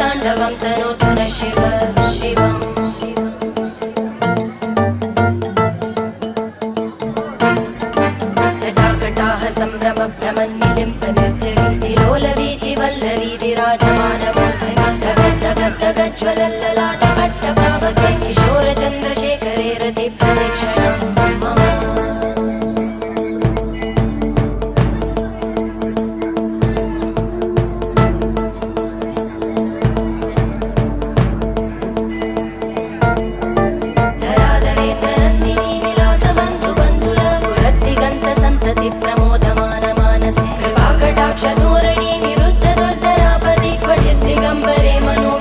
ताण्डवं तनोतु न शिव शिवम् जटाकटाः सम्भ्रमभ्रमन्निलिम्प निर्जरी विलोलवीचि वल्लरी विराजमानमूर्धनि धगज्ज्वलल्ललाटपट्टपावके किशोरचन्द्रशेखरे रतिप्रतिक्षणं मम प्रमोदमान मानसे कृपाकटाक्षधोरणी निरुद्ध दुर्धरापदि क्वचित् दिगम्बरे मनो